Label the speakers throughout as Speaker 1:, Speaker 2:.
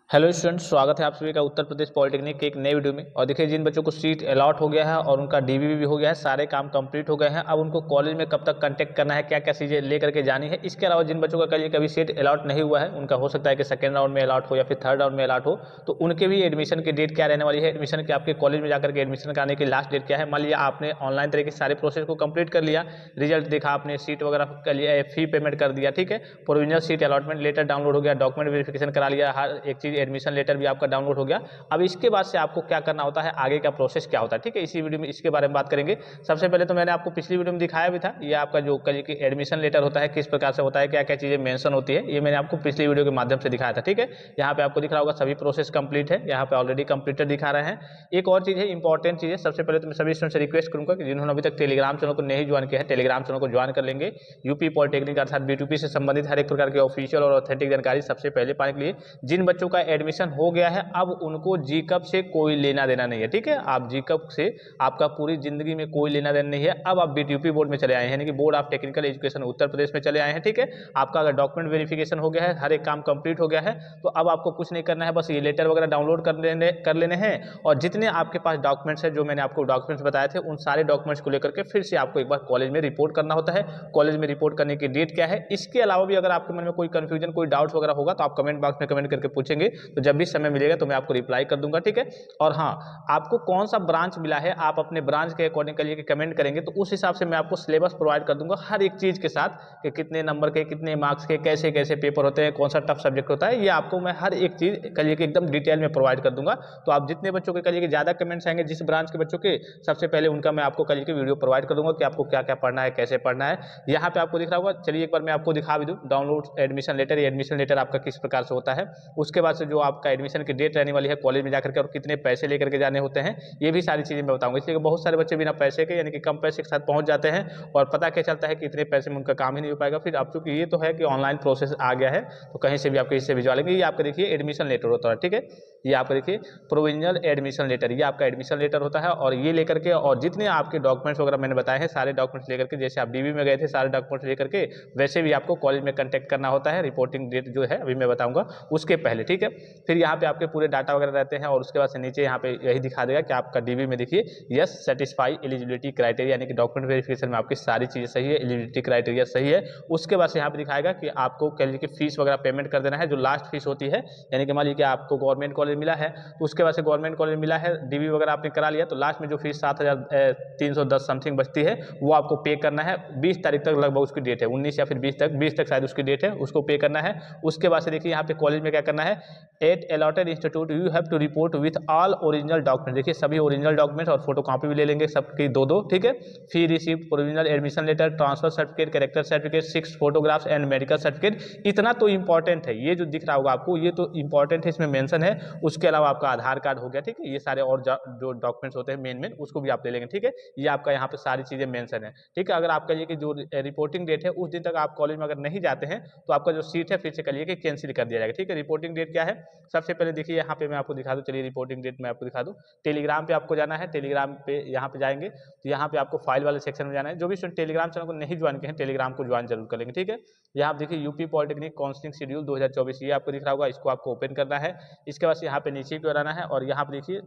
Speaker 1: Hello students, स्वागत है आप सभी का उत्तर प्रदेश पॉलिटेक्निक के एक नए वीडियो में। और देखिए, जिन बच्चों को सीट अलॉट हो गया है और उनका डीबीबी भी हो गया है, सारे काम कंप्लीट हो गए हैं। अब उनको कॉलेज में कब तक कांटेक्ट करना है, क्या क्या चीज़ें लेकर के जानी है। इसके अलावा जिन बच्चों का कभी सीट अलॉट नहीं हुआ है, उनका हो सकता है कि सेकंड राउंड में अलॉट हो या फिर थर्ड राउंड में अलॉट हो, तो उनके भी एडमिशन की डेट क्या रहने वाली है, एडमिशन के आपके कॉलेज में जाकर के एडमिशन कराने की लास्ट डेट क्या है। मान लिया आपने ऑनलाइन तरीके से सारे प्रोसेस को कंप्लीट कर लिया, रिजल्ट देखा आपने, सीट वगैरह कर लिया, फी पेमेंट कर दिया, ठीक है, provisional seat allotment letter download हो गया, डॉक्यूमेंट वेरिफिकेशन करा लिया, हर एक चीज़ एडमिशन लेटर भी आपका डाउनलोड हो गया। अब इसके बाद से आपको क्या करना होता है, आगे का प्रोसेस क्या होता है, ठीक है, इसी वीडियो में इसके बारे में बात करेंगे। सबसे पहले तो मैंने आपको पिछली वीडियो में दिखाया भी था, ये आपका जो कल की एडमिशन लेटर होता है किस प्रकार से होता है, क्या क्या चीज़ें मेंशन होती है, ये मैंने आपको पिछली वीडियो के माध्यम से दिखाया था, ठीक है। यहाँ पे आपको दिख रहा होगा सभी प्रोसेस कंप्लीट है, यहाँ पे ऑलरेडी कंप्लीटेड दिखा रहे हैं। एक और चीज़ है, इंपॉर्टेंट चीज़ है, सबसे पहले तो मैं सभी स्टूडेंट से रिक्वेस्ट करूंगा कि जिन्होंने अभी तक टेलीग्राम चैनल को नहीं ज्वाइन किया है, टेलीग्राम चैनल को ज्वाइन कर लेंगे। यूपी पॉलिटेक्निक अर्थात बीटूपी से संबंधित हर एक प्रकार की ऑफिशियल और ऑथेंटिक जानकारी सबसे पहले पाने के लिए जिन बच्चों का एडमिशन हो गया है, अब उनको जीकप से कोई लेना देना नहीं है, ठीक है। आप जीकप से आपका पूरी जिंदगी में कोई लेना देना नहीं है। अब आप बीटीयूपी बोर्ड में चले आए हैं, यानी कि board of technical education Uttar Pradesh में चले आए हैं, ठीक है। आपका अगर डॉक्यूमेंट वेरिफिकेशन हो गया है, हर एक काम कंप्लीट हो गया है, तो अब आपको कुछ नहीं करना है, बस ये लेटर वगैरह डाउनलोड कर लेने हैं। और जितने आपके पास डॉक्यूमेंट्स है, जो मैंने आपको डॉक्यूमेंट्स बताए थे, उन सारे डॉक्यूमेंट्स को लेकर के फिर से आपको एक बार कॉलेज में रिपोर्ट करना होता है। कॉलेज में रिपोर्ट करने की डेट क्या है, इसके अलावा भी अगर आपके मन में कोई कंफ्यूजन, कोई डाउट्स वगैरह होगा, तो आप कमेंट बॉक्स में कमेंट करके पूछेंगे, तो जब भी समय मिलेगा तो मैं आपको रिप्लाई कर दूंगा, ठीक है। और हाँ, आपको कौन सा ब्रांच मिला है, आप अपने ब्रांच के अकॉर्डिंग करिए कि कमेंट करेंगे, तो उस हिसाब से मैं आपको सिलेबस प्रोवाइड कर दूंगा हर एक चीज के साथ, कि कितने नंबर के, कितने मार्क्स के, कैसे कैसे पेपर होते हैं, कौन सा टफ सब्जेक्ट होता है, ये आपको मैं हर एक चीज करिए कि एकदम डिटेल में प्रोवाइड कर दूंगा। तो आप जितने बच्चों के करिए कि ज्यादा कमेंट्स आएंगे जिस ब्रांच के बच्चों के, सबसे पहले उनका मैं आपको करिए कि वीडियो प्रोवाइड कर दूंगा कि आपको क्या क्या पढ़ना है, कैसे पढ़ना है। यहाँ पे आपको दिख रहा होगा, चलिए एक बार मैं आपको दिखा भी दूँ, डाउनलोड एडमिशन लेटर। ये एडमिशन लेटर आपका किस प्रकार से होता है, उसके बाद से जो आपका एडमिशन की डेट रहने वाली है कॉलेज में जाकर के, और कितने पैसे लेकर के जाने होते हैं, ये भी सारी चीज़ें मैं बताऊंगा। इसलिए बहुत सारे बच्चे बिना पैसे के, यानी कि कम पैसे के साथ पहुंच जाते हैं, और पता क्या चलता है कि इतने पैसे में उनका काम ही नहीं हो पाएगा। फिर अब चूंकि ये तो है कि ऑनलाइन प्रोसेस आ गया है, तो कहीं से भी आपके इससे भिजवा लेंगे। ये आपका देखिए एडमिशन लेटर होता है, ठीक है। ये आपका देखिए प्रोविजनल एडमिशन लेटर, ये आपका एडमिशन लेटर होता है। और ये लेकर के, और जितने आपके डॉक्यूमेंट्स वगैरह मैंने बताए हैं, सारे डॉक्यूमेंट्स लेकर के, जैसे आप डीबी में गए थे सारे डॉक्यूमेंट्स लेकर के, वैसे भी आपको कॉलेज में कंटेक्ट करना होता है। रिपोर्टिंग डेट जो है अभी मैं बताऊंगा उसके पहले, ठीक है। फिर यहाँ पे आपके पूरे डाटा वगैरह रहते हैं, और उसके बाद से नीचे यहाँ पे यही दिखा देगा कि आपका डीबी में देखिए यस सेटिस्फाई एलिजिबिलिटी क्राइटेरिया, यानी कि डॉक्यूमेंट वेरिफिकेशन में आपकी सारी चीज़ें सही है, एलिजिबिलिटी क्राइटेरिया सही है। उसके बाद से यहाँ पे दिखाएगा कि आपको कह लीजिए कि फीस वगैरह पेमेंट कर देना है, जो लास्ट फीस होती है। यानी कि मान लीजिए कि आपको गवर्नमेंट कॉलेज मिला है, तो उसके बाद से गवर्नमेंट कॉलेज मिला है, डीबी वगैरह आपने करा लिया, तो लास्ट में जो फीस 7,310 समथिंग बचती है, वो आपको पे करना है। 20 तारीख तक लगभग उसकी डेट है, 19 या फिर 20 तक शायद उसकी डेट है, उसको पे करना है। उसके बाद से देखिए यहाँ पे कॉलेज में क्या करना है, at allotted institute you have to report with all original document. देखिए सभी ओरिजिनल डॉक्यूमेंट और फोटो कॉपी भी ले लेंगे, सबकी दो दो, ठीक है। Fee receive, provisional admission letter, transfer certificate, character certificate, 6 photographs and medical certificate. इतना तो इंपॉर्टेंट है, ये जो दिख रहा होगा आपको, ये तो इंपॉर्टेंट है, इसमें मेंशन है। उसके अलावा आपका आधार कार्ड हो गया, ठीक है। ये सारे और जो डॉक्यूमेंट्स होते हैं मेन उसको भी आप ले लेंगे, ठीक है। ये आपका यहाँ पे सारी चीजें मेंशन है, ठीक है। अगर आप कहिए कि जो रिपोर्टिंग डेट है उस दिन तक आप कॉलेज में अगर नहीं जाते हैं, तो आपका जो सीट है फिर से कहिए कि कैंसिल कर दिया जाएगा, ठीक है। रिपोर्टिंग डेट क्या है, सबसे पहले देखिए यहाँ पे मैं आपको दिखा दूँ, चलिए रिपोर्टिंग डेट मैं आपको दिखा दूँ। टेलीग्राम पे आपको जाना है, टेलीग्राम पे यहाँ पे जाएंगे, तो यहाँ पे आपको फाइल वाले सेक्शन में जाना है। जो भी स्टूडेंट टेलीग्राम चैनल को नहीं ज्वाइन किए हैं, टेलीग्राम को ज्वाइन जरूर कर लेंगे, ठीक है। यहाँ आप देखिए यूपी पॉलिटेक्निक काउंसलिंग शेड्यूल 2024, ये आपको दिख रहा होगा, इसको आपको ओपन करना है। इसके बाद यहाँ पे नीचे की ओर आना है, और यहाँ पे देखिए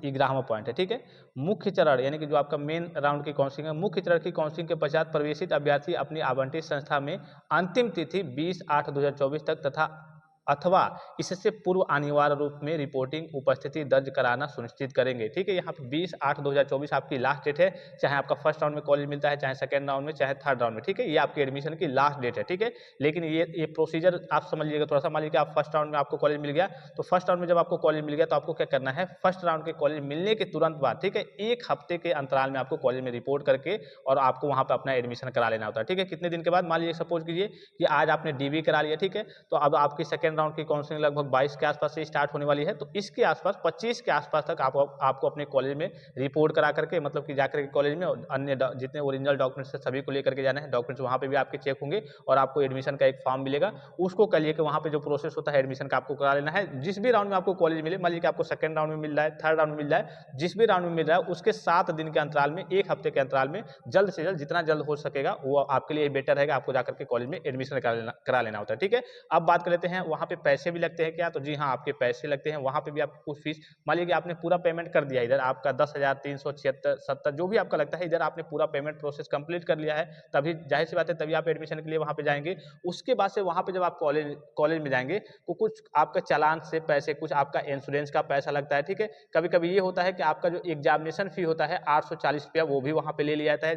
Speaker 1: 11वां पॉइंट है, ठीक है। मुख्य चरण, यानी कि जो आपका मेन राउंड की काउंसलिंग है, मुख्य चरण की काउंसलिंग के पश्चात प्रवेशित अभ्यर्थी अपनी आवंटित संस्था में अंतिम तिथि 20/8/2024 तक तथा अथवा इससे पूर्व अनिवार्य रूप में रिपोर्टिंग उपस्थिति दर्ज कराना सुनिश्चित करेंगे, ठीक है। यहाँ पे 20/8/2024 आपकी लास्ट डेट है, चाहे आपका फर्स्ट राउंड में कॉलेज मिलता है, चाहे सेकंड राउंड में, चाहे थर्ड राउंड में, ठीक है। ये आपके एडमिशन की लास्ट डेट है, ठीक है। लेकिन ये प्रोसीजर आप समझ लीजिएगा थोड़ा सा। मान लीजिए कि आप फर्स्ट राउंड में आपको कॉलेज मिल गया, तो फर्स्ट राउंड में जब आपको कॉलेज मिल गया, तो आपको क्या करना है, फर्स्ट राउंड के कॉलेज मिलने के तुरंत बाद, ठीक है, 1 हफ्ते के अंतराल में आपको कॉलेज में रिपोर्ट करके और आपको वहाँ पर अपना एडमिशन करा लेना होता है, ठीक है। कितने दिन के बाद, मान लीजिए सपोज कीजिए कि आज आपने डीबी करा लिया, ठीक है, तो अब आपकी सेकंड राउंड की काउंसलिंग लगभग 22 के आसपास से स्टार्ट होने वाली है, तो इसके आसपास 25 के आसपास तक आपको अपने कॉलेज में रिपोर्ट करा करके, मतलब कि जाकर के कॉलेज में अन्य जितने ओरिजिनल डॉक्यूमेंट्स है सभी को लेकर के जाना है। डॉक्यूमेंट्स वहाँ पे भी आपके चेक होंगे, और आपको एडमिशन का एक फॉर्म मिलेगा, उसको करिए कि वहाँ पे जो प्रोसेस होता है एडमिशन का आपको करा लेना है। जिस भी राउंड में आपको कॉलेज मिले, मान लीजिए कि आपको सेकंड राउंड में मिल रहा है, थर्ड राउंड में मिल रहा है, जिस भी राउंड में मिल रहा है, उसके 7 दिन के अंतराल में, 1 हफ्ते के अंतराल में, जल्द से जल्द, जितना जल्द हो सकेगा वो आपके लिए बेटर रहेगा। आपको जाकर के कॉलेज में एडमिशन करा लेना होता है, ठीक है। अब बात कर लेते हैं वहाँ पे पैसे भी लगते हैं क्या? तो जी हाँ, आपके पैसे लगते हैं, वहाँ पे भी आपको कुछ फीस, मान लीजिए कि आपने पूरा पेमेंट कर दिया, इधर आपका 10,376 70 जो भी आपका लगता है, इधर आपने पूरा पेमेंट प्रोसेस कंप्लीट कर लिया है, तभी जाहिर सी बात है तभी आप एडमिशन के लिए वहाँ पे जाएंगे। उसके बाद से वहाँ पे जब आप कॉलेज कॉलेज में जाएंगे तो कुछ आपका चालान से पैसे, कुछ आपका इंश्योरेंस का पैसा लगता है, ठीक है। कभी कभी ये होता है कि आपका जो एग्जामिनेशन फी होता है 840 रुपया, वो भी वहाँ पे ले लिया जाता है।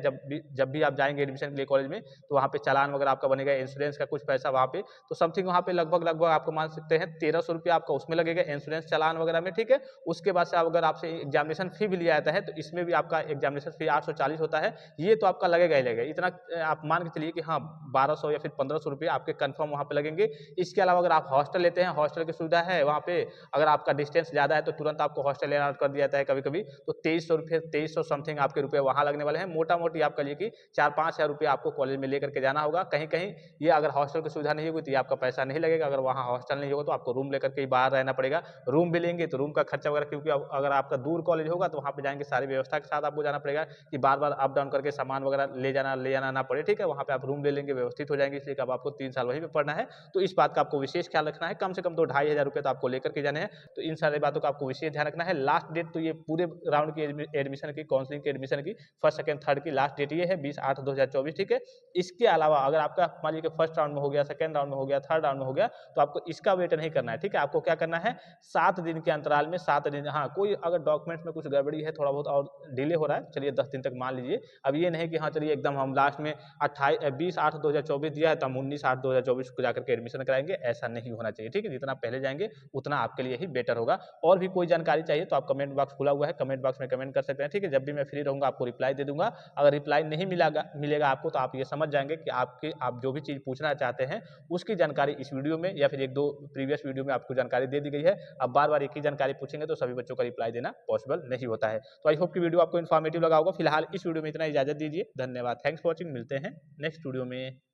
Speaker 1: जब भी आप जाएंगे एडमिशन के लिए कॉलेज में, तो वहाँ पे चालान वगैरह आपका बनेगा, इंश्योरेंस का कुछ पैसा वहाँ पे, तो समथिंग वहाँ पे लगभग आपको मान सकते हैं 1300 रुपया आपका उसमें लगेगा इंश्योरेंस चालान वगैरह में, ठीक है। उसके बाद से अगर आपसे एग्जामिनेशन फी भी लिया जाता है तो इसमें भी आपका एग्जामिनेशन फी 840 होता है, ये तो आपका लगेगा ही लगेगा। इतना आप मान के चलिए कि हाँ 1200 या फिर 1500 रुपये आपके कंफर्म वहाँ पे लगेंगे। इसके अलावा अगर आप हॉस्टल लेते हैं, हॉस्टल की सुविधा है वहाँ पे, अगर आपका डिस्टेंस ज़्यादा है तो तुरंत आपको हॉस्टल अलाउट कर दिया जाता है कभी कभी, तो 2300 समथिंग आपके रुपये वहाँ लगने वाले हैं। मोटा मोटी आपका लिए कि 4-5 हज़ार रुपये आपको कॉलेज में लेकर के जाना होगा। कहीं कहीं ये अगर हॉस्टल की सुविधा नहीं होगी तो ये आपका पैसा नहीं लगेगा। अगर वहाँ हॉस्टल नहीं होगा तो आपको रूम लेकर के ही बाहर रहना पड़ेगा। रूम भी लेंगे तो रूम का खर्चा वगैरह, क्योंकि अगर आपका दूर कॉलेज होगा तो वहाँ पे जाएंगे सारी व्यवस्था के साथ आपको जाना पड़ेगा, कि बार बार अप डाउन करके सामान वगैरह ले जाना ना पड़े, ठीक है। वहाँ पे आप रूम ले लेंगे, व्यवस्थित हो जाएंगे, इसलिए अब आपको 3 साल वहीं पे पढ़ना है। तो इस बात का आपको विशेष ख्याल रखना है। कम से कम तो 2,500 रुपये तो आपको लेकर के जाने हैं। तो इन सारी बातों का आपको विशेष ध्यान रखना है। लास्ट डेट तो ये पूरे राउंड की एडमिशन की, काउंसलिंग की एडमिशन की, फर्स्ट सेकंड थर्ड की लास्ट डेट ये है 20/8/2024, ठीक है। इसके अलावा अगर आपका मान लीजिए फर्स्ट राउंड में हो गया, सेकंड राउंड में हो गया, थर्ड राउंड में हो गया, तो आपको इसका वेट नहीं करना है, ठीक है। आपको क्या करना है, 7 दिन के अंतराल में, 7 दिन, हाँ कोई अगर डॉक्यूमेंट्स में कुछ गड़बड़ी है, थोड़ा बहुत और डिले हो रहा है, चलिए 10 दिन तक मान लीजिए। अब ये नहीं कि हाँ चलिए एकदम हम लास्ट में 20/8/2024 दिया है तो हम 19/8/2024 को जाकर के एडमिशन कराएंगे, ऐसा नहीं होना चाहिए, ठीक है। जितना पहले जाएंगे उतना आपके लिए ही बेटर होगा। और भी कोई जानकारी चाहिए तो आप कमेंट बॉक्स खुला हुआ है, कमेंट बॉक्स में कमेंट कर सकते हैं, ठीक है। जब भी मैं फ्री रहूंगा आपको रिप्लाई दे दूंगा। अगर रिप्लाई नहीं मिलेगा आपको तो आप ये समझ जाएंगे कि आप जो भी चीज़ पूछना चाहते हैं उसकी जानकारी इस वीडियो में या फिर 1-2 प्रीवियस वीडियो में आपको जानकारी दे दी गई है। अब बार बार एक ही जानकारी पूछेंगे तो सभी बच्चों का रिप्लाई देना पॉसिबल नहीं होता है। तो आई होप कि वीडियो आपको इन्फॉर्मेटिव लगा होगा। फिलहाल इस वीडियो में इतना, इजाजत दीजिए, धन्यवाद, थैंक्स फॉर वॉचिंग, मिलते हैं नेक्स्ट वीडियो में।